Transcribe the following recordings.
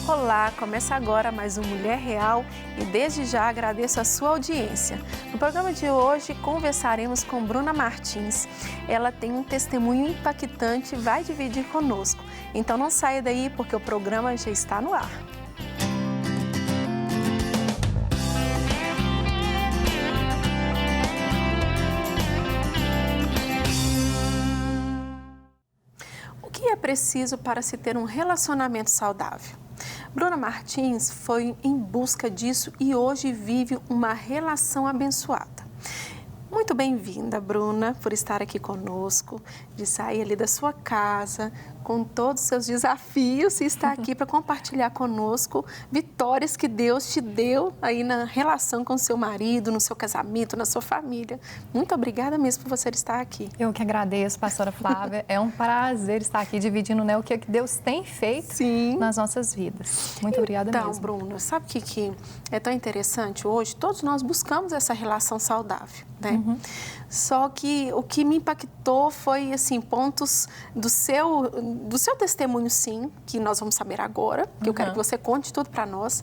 Olá, começa agora mais um Mulher Real e desde já agradeço a sua audiência. No programa de hoje conversaremos com Bruna Martins. Ela tem um testemunho impactante e vai dividir conosco. Então não saia daí porque o programa já está no ar. O que é preciso para se ter um relacionamento saudável? Bruna Martins foi em busca disso e hoje vive uma relação abençoada. Muito bem-vinda, Bruna, por estar aqui conosco, de sair ali da sua casa, com todos os seus desafios e estar aqui para compartilhar conosco vitórias que Deus te deu aí na relação com o seu marido, no seu casamento, na sua família. Muito obrigada mesmo por você estar aqui. Eu que agradeço, pastora Flávia. É um prazer estar aqui dividindo, né, o que Deus tem feito nas nossas vidas. Muito obrigada mesmo. Então, Bruna, sabe o que é tão interessante hoje? Todos nós buscamos essa relação saudável, né? Só que o que me impactou foi, assim, pontos do seu testemunho, sim, que nós vamos saber agora, que eu quero que você conte tudo para nós,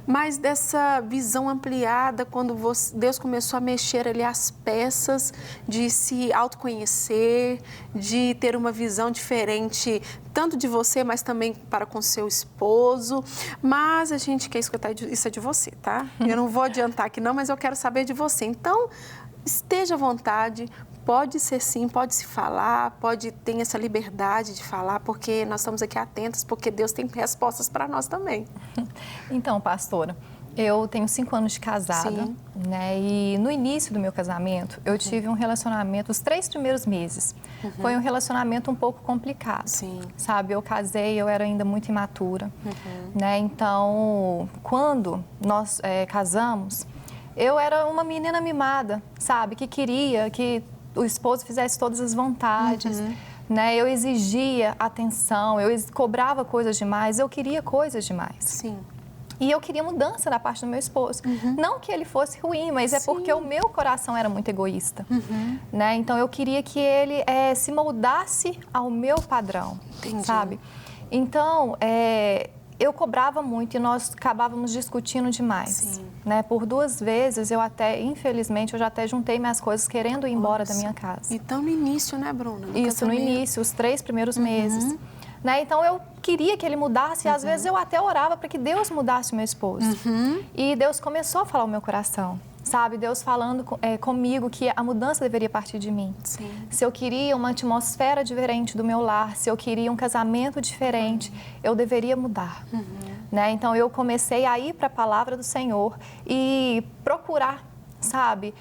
mas dessa visão ampliada, quando Deus começou a mexer ali as peças, de se autoconhecer, de ter uma visão diferente, tanto de você, mas também para com seu esposo. Mas a gente quer escutar isso de você, tá? Eu não vou adiantar aqui não, mas eu quero saber de você. Então, esteja à vontade, pode ser sim, pode se falar, pode ter essa liberdade de falar, porque nós estamos aqui atentos, porque Deus tem respostas para nós também. Então, pastora, eu tenho 5 anos de casada, né? E no início do meu casamento, eu tive um relacionamento, os 3 primeiros meses, foi um relacionamento um pouco complicado, sabe? Eu casei, eu era ainda muito imatura, né? Então, quando nós casamos, eu era uma menina mimada, sabe? Que queria que o esposo fizesse todas as vontades, né? Eu exigia atenção, eu cobrava coisas demais, eu queria coisas demais. E eu queria mudança da parte do meu esposo. Não que ele fosse ruim, mas é porque o meu coração era muito egoísta, né? Então eu queria que ele se moldasse ao meu padrão, sabe? Então, eu cobrava muito e nós acabávamos discutindo demais, né? Por 2 vezes, infelizmente, eu já até juntei minhas coisas querendo ir embora da minha casa. Então, no início, né, Bruna? Isso, no início, os 3 primeiros meses. Né? Então, eu queria que ele mudasse e às vezes eu até orava para que Deus mudasse meu esposo. E Deus começou a falar o meu coração. Sabe, Deus falando comigo que a mudança deveria partir de mim. Se eu queria uma atmosfera diferente do meu lar, se eu queria um casamento diferente, eu deveria mudar. Né? Então, eu comecei a ir para a palavra do Senhor e procurar, sabe,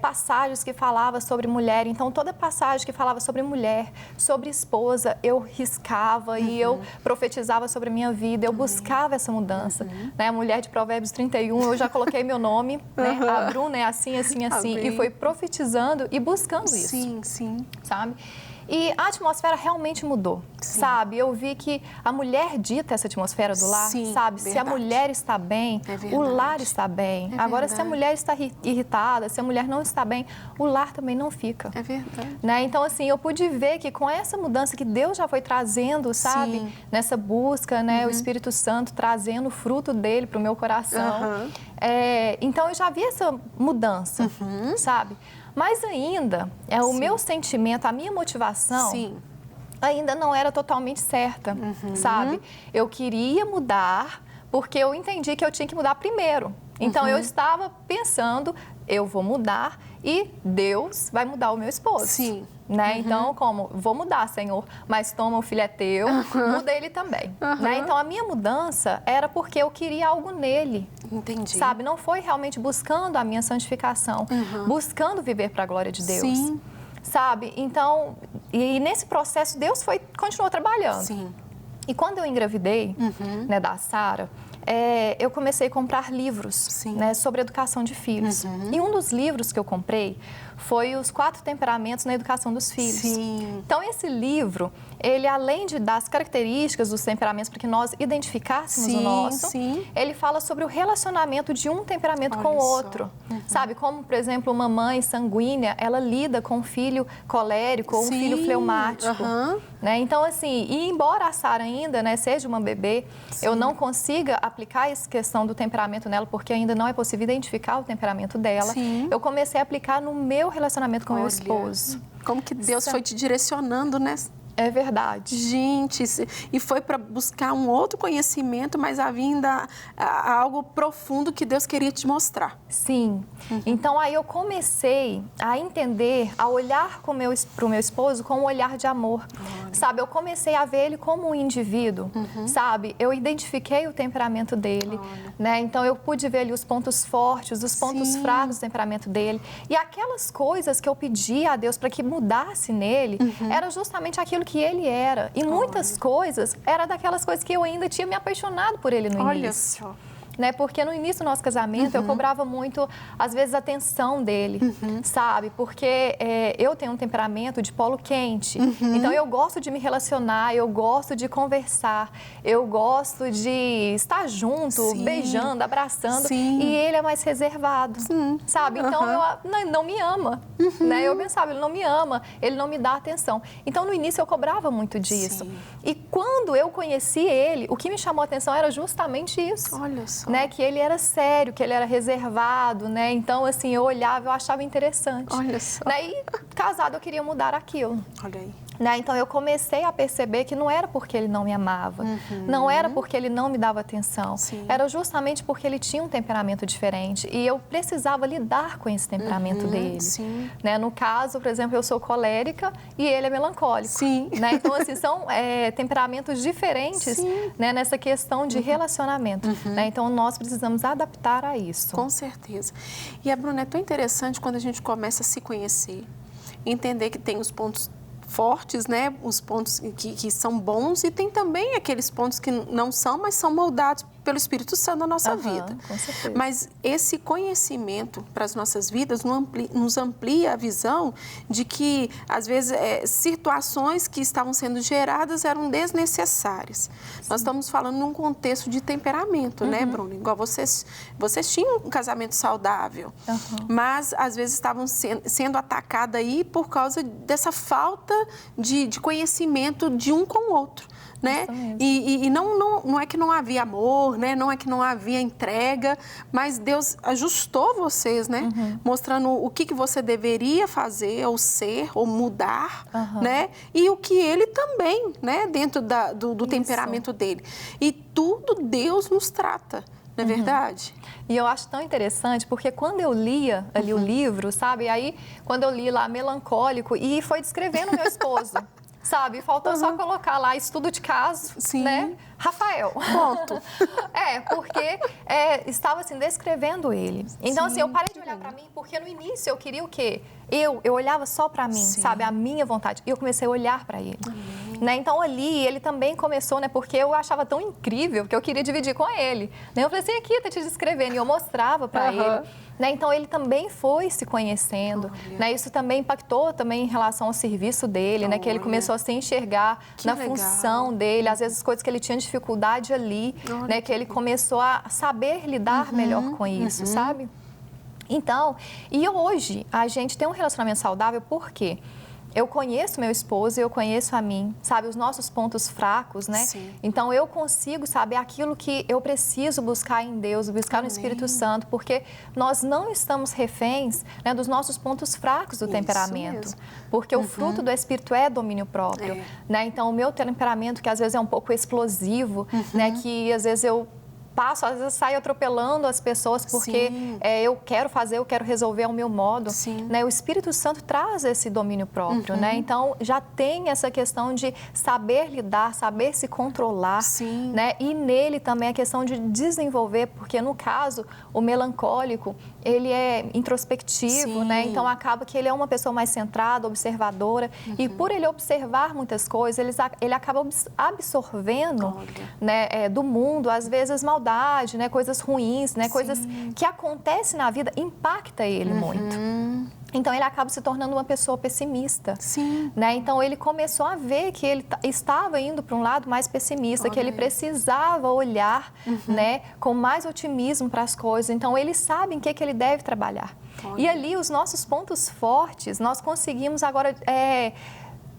passagens que falavam sobre mulher. Então, toda passagem que falava sobre mulher, sobre esposa, eu riscava e eu profetizava sobre a minha vida, eu buscava essa mudança. Né? A mulher de Provérbios 31, eu já coloquei meu nome, né? A Bruna é assim, assim, assim. E foi profetizando e buscando isso. Sabe? E a atmosfera realmente mudou, sabe? Eu vi que a mulher dita essa atmosfera do lar, sabe? Se a mulher está bem, o lar está bem. Agora, se a mulher está irritada, se a mulher não está bem, o lar também não fica. É verdade. Né? Então, assim, eu pude ver que com essa mudança que Deus já foi trazendo, sabe? Nessa busca, né? O Espírito Santo trazendo o fruto dele para o meu coração. Então, eu já vi essa mudança, sabe? Mas ainda, o meu sentimento, a minha motivação ainda não era totalmente certa, sabe? Eu queria mudar porque eu entendi que eu tinha que mudar primeiro. Então, eu estava pensando, eu vou mudar e Deus vai mudar o meu esposo. Né? Então, como? Vou mudar, Senhor, mas toma, o filho é teu, muda ele também. Né? Então, a minha mudança era porque eu queria algo nele. Sabe? Não foi realmente buscando a minha santificação, buscando viver para a glória de Deus. Sabe? Então, e nesse processo, Deus continuou trabalhando. E quando eu engravidei, né, da Sara, eu comecei a comprar livros, né, sobre educação de filhos. E um dos livros que eu comprei foi Os 4 Temperamentos na Educação dos Filhos. Então, esse livro, ele, além das características dos temperamentos, para que nós identificássemos o nosso, ele fala sobre o relacionamento de um temperamento com o outro. Sabe, como, por exemplo, uma mãe sanguínea, ela lida com um filho colérico ou um filho fleumático. Né? Então, assim, e embora a Sara ainda, né, seja uma bebê, eu não consiga aplicar essa questão do temperamento nela, porque ainda não é possível identificar o temperamento dela, eu comecei a aplicar no meu relacionamento com meu esposo. Como que Deus foi te direcionando, né? É verdade. Gente, e foi para buscar um outro conhecimento, mas havia ainda algo profundo que Deus queria te mostrar. Sim. Então, aí eu comecei a entender, a olhar para o meu esposo com um olhar de amor. Sabe, eu comecei a ver ele como um indivíduo, sabe? Eu identifiquei o temperamento dele, né? Então, eu pude ver ali os pontos fortes, os pontos fracos do temperamento dele. E aquelas coisas que eu pedi a Deus para que mudasse nele, era justamente aquilo que ele era. E muitas coisas, era daquelas coisas que eu ainda tinha me apaixonado por ele no início. Olha só. Né? Porque no início do nosso casamento eu cobrava muito, às vezes, a atenção dele, sabe? Porque eu tenho um temperamento de polo quente, então eu gosto de me relacionar, eu gosto de conversar, eu gosto de estar junto, beijando, abraçando, e ele é mais reservado, sabe? Então ele não me ama, né? Eu pensava, ele não me ama, ele não me dá atenção. Então no início eu cobrava muito disso. E quando eu conheci ele, o que me chamou a atenção era justamente isso. Olha só. Né, que ele era sério, que ele era reservado, né? Então, assim, eu olhava, eu achava interessante. Olha só. Né? E casado eu queria mudar aquilo. Olha aí. Né? Então, eu comecei a perceber que não era porque ele não me amava, não era porque ele não me dava atenção, era justamente porque ele tinha um temperamento diferente e eu precisava lidar com esse temperamento dele. Né? No caso, por exemplo, eu sou colérica e ele é melancólico. Né? Então, assim, são temperamentos diferentes, né, nessa questão de relacionamento. Né? Então, nós precisamos adaptar a isso. Com certeza. E a Bruna, é tão interessante quando a gente começa a se conhecer, entender que tem os pontos fortes, né? Os pontos que são bons e tem também aqueles pontos que não são, mas são moldados pelo Espírito Santo na nossa vida. Com certeza. Mas esse conhecimento para as nossas vidas nos amplia a visão de que, às vezes, situações que estavam sendo geradas eram desnecessárias. Nós estamos falando num contexto de temperamento, né, Bruno? Igual vocês tinham um casamento saudável, mas, às vezes, estavam sendo atacadas aí por causa dessa falta de conhecimento de um com o outro. Né? E não é que não havia amor, né? Não é que não havia entrega, mas Deus ajustou vocês, né? Mostrando o que você deveria fazer, ou ser, ou mudar, né? E o que ele também, né? Dentro do temperamento dele. E tudo Deus nos trata, não é verdade? E eu acho tão interessante, porque quando eu lia ali o livro, sabe? Aí, quando eu li lá melancólico, e foi descrevendo o meu esposo. Sabe, faltou só colocar lá estudo de caso, né? Rafael. Ponto. Porque estava assim, descrevendo ele. Então, assim, eu parei de olhar para mim, porque no início eu queria o quê? Eu olhava só para mim, sabe? A minha vontade. E eu comecei a olhar para ele. Né? Então, ali, ele também começou, né? Porque eu achava tão incrível que eu queria dividir com ele. Né? Eu falei assim, aqui, tá te descrevendo. E eu mostrava para ele. Né? Então, ele também foi se conhecendo. Né? Isso também impactou também em relação ao serviço dele, né? Que ele começou a se enxergar na função dele, às vezes coisas que ele tinha dificuldade ali, né? Que ele começou a saber lidar melhor com isso, sabe? Então, e hoje a gente tem um relacionamento saudável por quê? Eu conheço meu esposo, eu conheço a mim, sabe, os nossos pontos fracos, né? Então, eu consigo saber aquilo que eu preciso buscar em Deus, buscar no Espírito Santo, porque nós não estamos reféns, né, dos nossos pontos fracos do temperamento. Porque o fruto do Espírito é domínio próprio, né? Então, o meu temperamento, que às vezes é um pouco explosivo, né, que às vezes eu passo, às vezes saio atropelando as pessoas porque eu quero fazer, eu quero resolver ao meu modo. Né? O Espírito Santo traz esse domínio próprio, né? Então, já tem essa questão de saber lidar, saber se controlar, né? E nele também a questão de desenvolver, porque no caso, o melancólico, ele é introspectivo, né? Então, acaba que ele é uma pessoa mais centrada, observadora, e por ele observar muitas coisas, ele acaba absorvendo, né, do mundo, às vezes, maldade, né? Coisas ruins, né? Coisas que acontecem na vida, impacta ele muito. Então, ele acaba se tornando uma pessoa pessimista. Sim. Né? Então, ele começou a ver que ele estava indo para um lado mais pessimista, que ele precisava olhar, né, com mais otimismo para as coisas. Então, ele sabe em que ele deve trabalhar. E ali, os nossos pontos fortes, nós conseguimos agora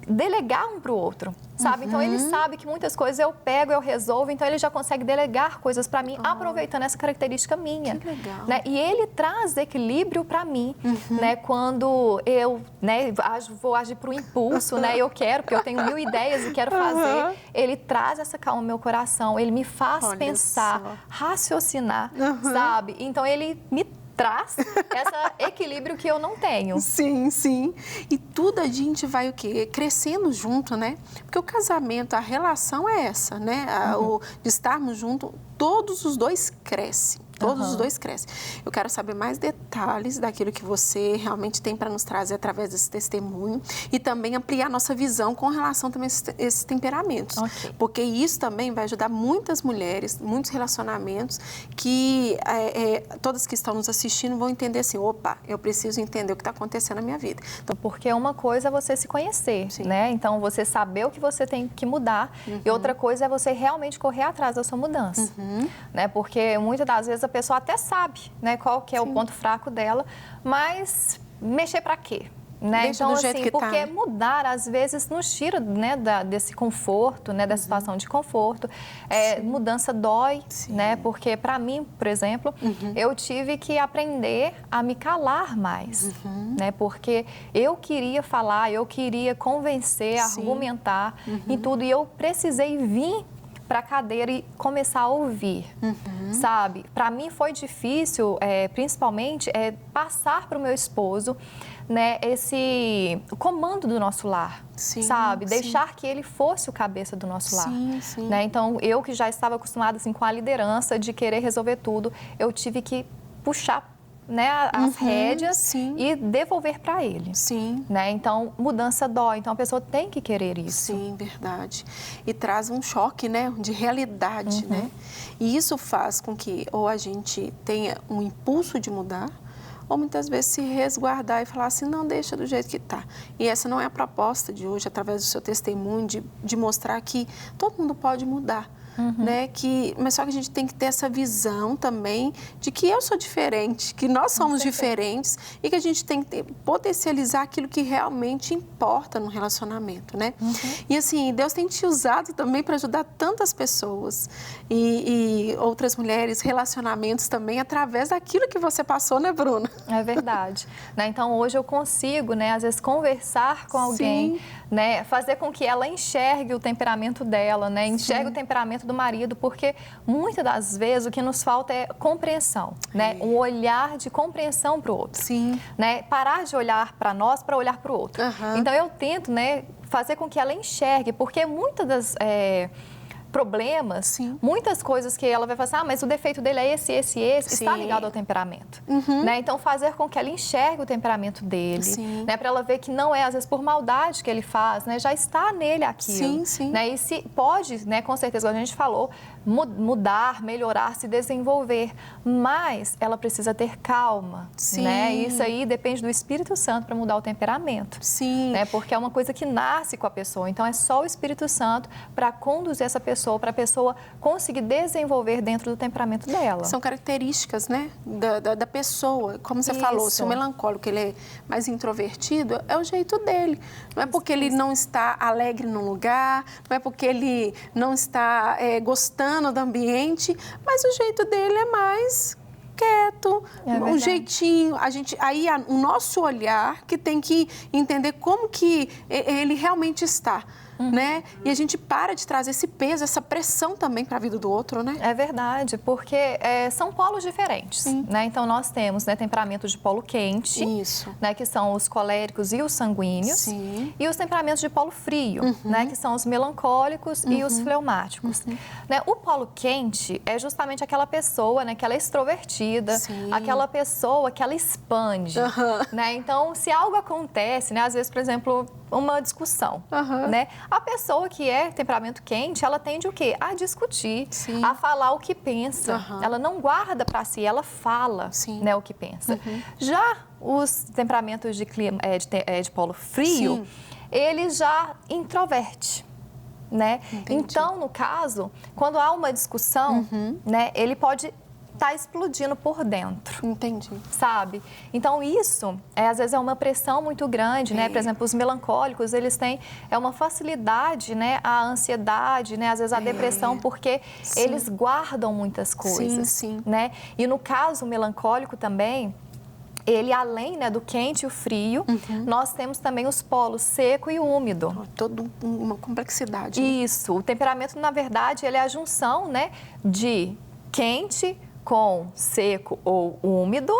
delegar um para o outro, sabe? Então, ele sabe que muitas coisas eu pego, eu resolvo, então ele já consegue delegar coisas para mim, aproveitando essa característica minha. Que legal. Né? E ele traz equilíbrio para mim, né? Quando eu, né, vou agir por um impulso, né? Eu quero, porque eu tenho 1000 ideias e quero fazer. Ele traz essa calma no meu coração, ele me faz pensar, raciocinar, sabe? Então, ele me traz esse equilíbrio que eu não tenho. Sim, sim. E tudo a gente vai o quê? Crescendo junto, né? Porque o casamento, a relação é essa, né? O de estarmos juntos, todos os dois crescem. Todos os dois crescem. Eu quero saber mais detalhes daquilo que você realmente tem para nos trazer através desse testemunho e também ampliar nossa visão com relação também a esses temperamentos. Porque isso também vai ajudar muitas mulheres, muitos relacionamentos que todas que estão nos assistindo vão entender assim, opa, eu preciso entender o que está acontecendo na minha vida. Então, porque uma coisa é você se conhecer, né? Então, você saber o que você tem que mudar e outra coisa é você realmente correr atrás da sua mudança, né? Porque muitas das vezes a pessoa até sabe, né, qual que é o ponto fraco dela, mas mexer para quê? Né? Deixa então, do jeito assim, que porque tá. mudar, às vezes, nos tira, né, desse conforto, né, da situação de conforto. Mudança dói, né? Porque, para mim, por exemplo, eu tive que aprender a me calar mais, né? Porque eu queria falar, eu queria convencer, argumentar em tudo, e eu precisei vir para a cadeira e começar a ouvir, sabe? Para mim foi difícil, principalmente, passar para o meu esposo, né, o comando do nosso lar, sabe? Deixar que ele fosse o cabeça do nosso lar. Né? Então, eu que já estava acostumada assim, com a liderança de querer resolver tudo, eu tive que puxar, né, as rédeas e devolver para ele. Né? Então, mudança dói. Então, a pessoa tem que querer isso. Sim, verdade. E traz um choque, né, de realidade, né? E isso faz com que ou a gente tenha um impulso de mudar, ou muitas vezes se resguardar e falar assim, não, deixa do jeito que está. E essa não é a proposta de hoje, através do seu testemunho, de mostrar que todo mundo pode mudar. Né? Mas só que a gente tem que ter essa visão também de que eu sou diferente, que nós somos diferentes e que a gente tem que potencializar aquilo que realmente importa no relacionamento, né? E assim, Deus tem te usado também para ajudar tantas pessoas e outras mulheres, relacionamentos também, através daquilo que você passou, né, Bruna? É verdade. Né? Então, hoje eu consigo, né, às vezes, conversar com alguém, né, fazer com que ela enxergue o temperamento dela, né, enxergue o temperamento do marido, porque muitas das vezes o que nos falta é compreensão, né, um olhar de compreensão para o outro, né, parar de olhar para nós para olhar para o outro. Então, eu tento, né, fazer com que ela enxergue, porque muitas das problemas, muitas coisas que ela vai falar assim, mas o defeito dele é esse, está ligado ao temperamento. Né? Então, fazer com que ela enxergue o temperamento dele, né? Para ela ver que não é, às vezes, por maldade que ele faz, né? Já está nele aquilo. Né? E se pode, né, com certeza, como a gente falou, mudar, melhorar, se desenvolver, mas ela precisa ter calma. Né? Isso aí depende do Espírito Santo para mudar o temperamento. Né? Porque é uma coisa que nasce com a pessoa, então é só o Espírito Santo para conduzir essa pessoa, para a pessoa conseguir desenvolver dentro do temperamento dela. São características, né, da pessoa. Como você falou, se o melancólico ele é mais introvertido, é o jeito dele. Não é porque ele não está alegre num lugar, não é porque ele não está gostando do ambiente, mas o jeito dele é mais quieto, um jeitinho. O nosso olhar que tem que entender como que ele realmente está. Né? E a gente para de trazer esse peso, essa pressão também para a vida do outro, né? É verdade, porque são polos diferentes, né? Então, nós temos, né, temperamentos de polo quente, né, que são os coléricos e os sanguíneos, e os temperamentos de polo frio, né, que são os melancólicos e os fleumáticos. Né? O polo quente é justamente aquela pessoa, né, que ela é extrovertida, aquela pessoa que ela expande, né? Então, se algo acontece, né, às vezes, por exemplo, uma discussão, né? A pessoa que é temperamento quente, ela tende o quê? A discutir, a falar o que pensa. Ela não guarda para si, ela fala, né, o que pensa. Já os temperamentos de polo frio, ele já introverte. Né? Então, no caso, quando há uma discussão, né, ele pode estar explodindo por dentro. Entendi. Sabe? Então, isso, às vezes, é uma pressão muito grande, né? Por exemplo, os melancólicos, eles têm uma facilidade, né? A ansiedade, né? Às vezes, a depressão, porque eles guardam muitas coisas, né? E, no caso, o melancólico também, ele, além, né, do quente e o frio, nós temos também os polos seco e úmido. Toda uma complexidade. Isso. O temperamento, na verdade, ele é a junção, né, de quente com seco ou úmido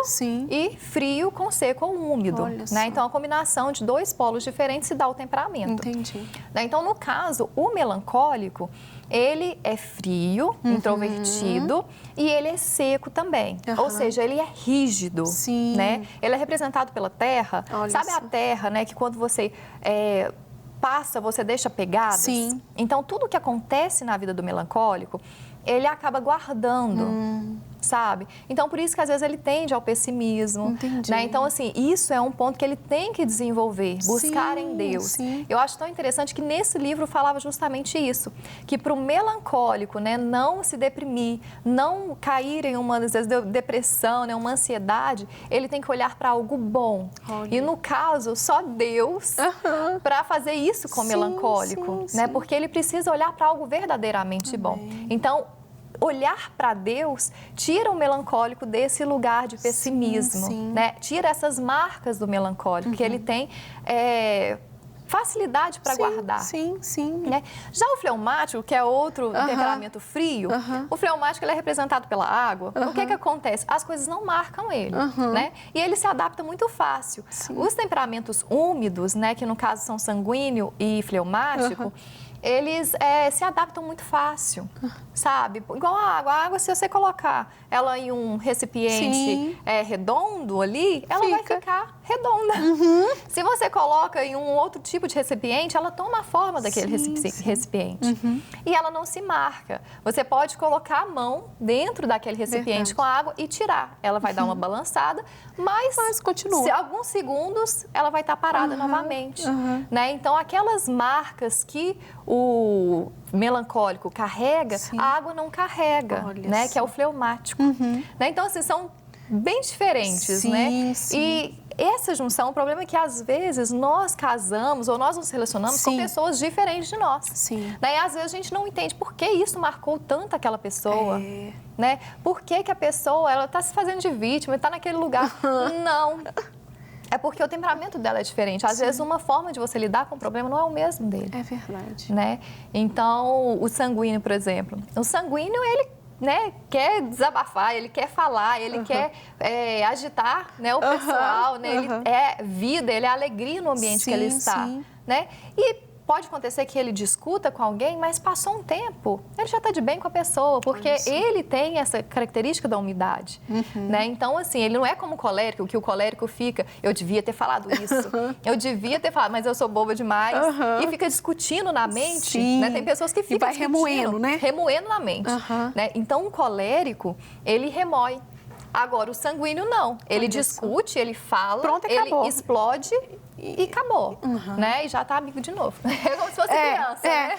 e frio com seco ou úmido. Né? Então, a combinação de dois polos diferentes se dá o temperamento. Entendi. Né? Então, no caso, o melancólico, ele é frio, introvertido e ele é seco também. Ou seja, ele é rígido, né? Ele é representado pela terra. Sabe a terra, né? Que quando você passa, você deixa pegadas? Então, tudo que acontece na vida do melancólico, ele acaba guardando, sabe? Então, por isso que às vezes ele tende ao pessimismo. Né? Então, assim, isso é um ponto que ele tem que desenvolver, buscar em Deus. Eu acho tão interessante que nesse livro falava justamente isso, que para o melancólico, né, não se deprimir, não cair em uma, às vezes, depressão, né, uma ansiedade, ele tem que olhar para algo bom. E no caso, só Deus para fazer isso com o melancólico, né? Porque ele precisa olhar para algo verdadeiramente bom. Então, olhar para Deus tira o melancólico desse lugar de pessimismo, né? Tira essas marcas do melancólico, que ele tem facilidade para guardar. Né? Já o fleumático, que é outro temperamento frio, o fleumático ele é representado pela água. O que acontece? As coisas não marcam ele, né? E ele se adapta muito fácil. Os temperamentos úmidos, né, que no caso são sanguíneo e fleumático, eles se adaptam muito fácil, sabe? Igual a água, se você colocar ela em um recipiente redondo ali, ela vai ficar redonda. Se você coloca em um outro tipo de recipiente, ela toma a forma daquele recipiente. E ela não se marca. Você pode colocar a mão dentro daquele recipiente com a água e tirar. Ela vai dar uma balançada, mas continua. Se alguns segundos, ela vai estar parada novamente. Né? Então, aquelas marcas que o melancólico carrega, a água não carrega, né? Que é o fleumático. Né? Então, assim, são bem diferentes, né? E essa junção, o problema é que às vezes nós casamos ou nós nos relacionamos com pessoas diferentes de nós. Né? E às vezes a gente não entende por que isso marcou tanto aquela pessoa. Né? Por que a pessoa ela está se fazendo de vítima, está naquele lugar? Não. É porque o temperamento dela é diferente. Às vezes, uma forma de você lidar com o problema não é o mesmo dele. É verdade. Né? Então, o sanguíneo, por exemplo. O sanguíneo, ele, né, quer desabafar, ele quer falar, ele quer agitar, né, o pessoal. Né? Ele é vida, ele é alegria no ambiente que ele está. Né? E pode acontecer que ele discuta com alguém, mas passou um tempo, ele já está de bem com a pessoa, porque ele tem essa característica da umidade, né? Então, assim, ele não é como o colérico, que o colérico fica, eu devia ter falado isso, eu devia ter falado, mas eu sou boba demais, e fica discutindo na mente, né? Tem pessoas que ficam remoendo, né? Remoendo na mente, né? Então, o colérico, ele remói. Agora, o sanguíneo não. Ele discute, ele fala, ele explode e acabou, né? E já está amigo de novo. É como se fosse criança, né?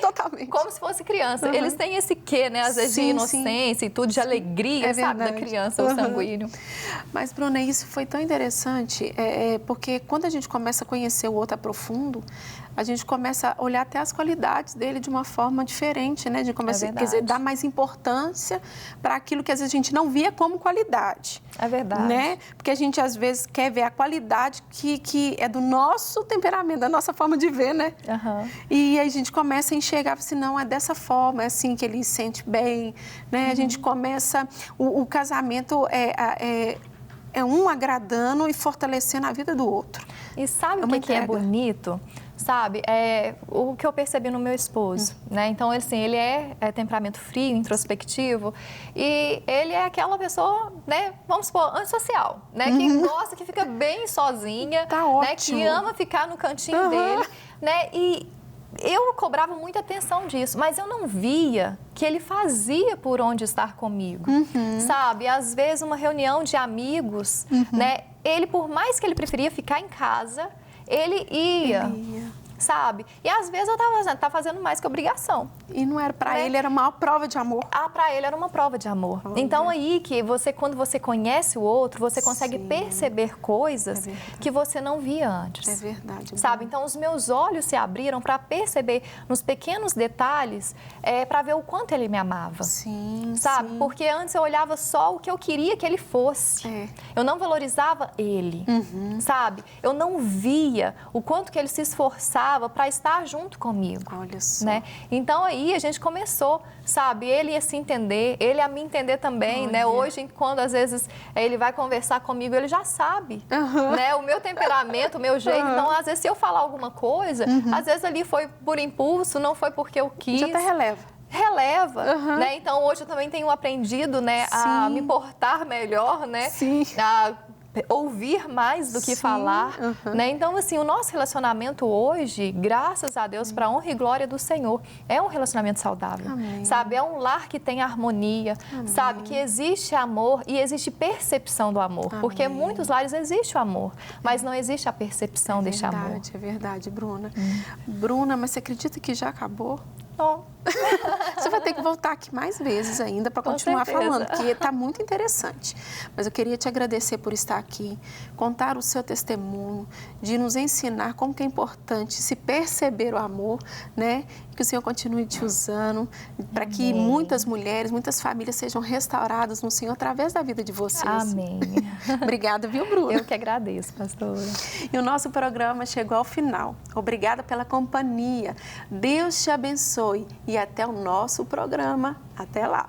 Totalmente. Como se fosse criança. Eles têm esse quê, né? Às vezes de inocência e tudo, de alegria, sabe? Da criança, o sanguíneo. Mas, Bruna, isso foi tão interessante, porque quando a gente começa a conhecer o outro a profundo, a gente começa a olhar até as qualidades dele de uma forma diferente, né? De começar, quer dizer, dar mais importância para aquilo que às vezes a gente não via como qualidade. É verdade. Né? Porque a gente às vezes quer ver a qualidade que é do nosso temperamento, da nossa forma de ver, né? E a gente começa a enxergar assim, não, é dessa forma, é assim que ele se sente bem, né? A gente começa, o casamento é um agradando e fortalecendo a vida do outro. E sabe o que é bonito? sabe? O que eu percebi no meu esposo, né? Então, assim, ele é temperamento frio, introspectivo, e ele é aquela pessoa, né? Vamos supor, antissocial, né? Que gosta, que fica bem sozinha, Tá né? ótimo. Que ama ficar no cantinho dele, né? E eu cobrava muita atenção disso, mas eu não via que ele fazia por onde estar comigo, sabe? Às vezes, uma reunião de amigos, né? Ele, por mais que ele preferia ficar em casa, ele ia. Sabe? E às vezes eu estava fazendo mais que obrigação. E não era para né? ele, era uma prova de amor. Para ele era uma prova de amor. Olha. Então aí que você, quando você conhece o outro, você consegue perceber coisas que você não via antes. É verdade. Sabe? Então os meus olhos se abriram para perceber nos pequenos detalhes, para ver o quanto ele me amava. Sim, sabe? sim. Porque antes eu olhava só o que eu queria que ele fosse. Eu não valorizava ele, sabe? Eu não via o quanto que ele se esforçava para estar junto comigo. Olha só. Né? Então aí a gente começou, sabe? Ele a se entender, ele a me entender também, né? Hoje, quando às vezes ele vai conversar comigo, ele já sabe, né? O meu temperamento, o meu jeito. Então, às vezes, se eu falar alguma coisa, às vezes ali foi por impulso, não foi porque eu quis. Já até releva. Né? Então, hoje eu também tenho aprendido, né, a me portar melhor, né? Sim. A ouvir mais do que falar, né? Então, assim, o nosso relacionamento hoje, graças a Deus, para a honra e glória do Senhor, é um relacionamento saudável, sabe? É um lar que tem harmonia, sabe? Que existe amor e existe percepção do amor, porque em muitos lares existe o amor, mas não existe a percepção deste amor. É verdade, Bruna. Bruna, mas você acredita que já acabou? Oh. Você vai ter que voltar aqui mais vezes ainda para continuar falando, porque está muito interessante. Mas eu queria te agradecer por estar aqui, contar o seu testemunho, de nos ensinar como que é importante se perceber o amor, né? Que o Senhor continue te usando para que muitas mulheres, muitas famílias sejam restauradas no Senhor através da vida de vocês. Amém. Obrigada, viu, Bruna? Eu que agradeço, pastora. E o nosso programa chegou ao final. Obrigada pela companhia. Deus te abençoe e até o nosso programa. Até lá.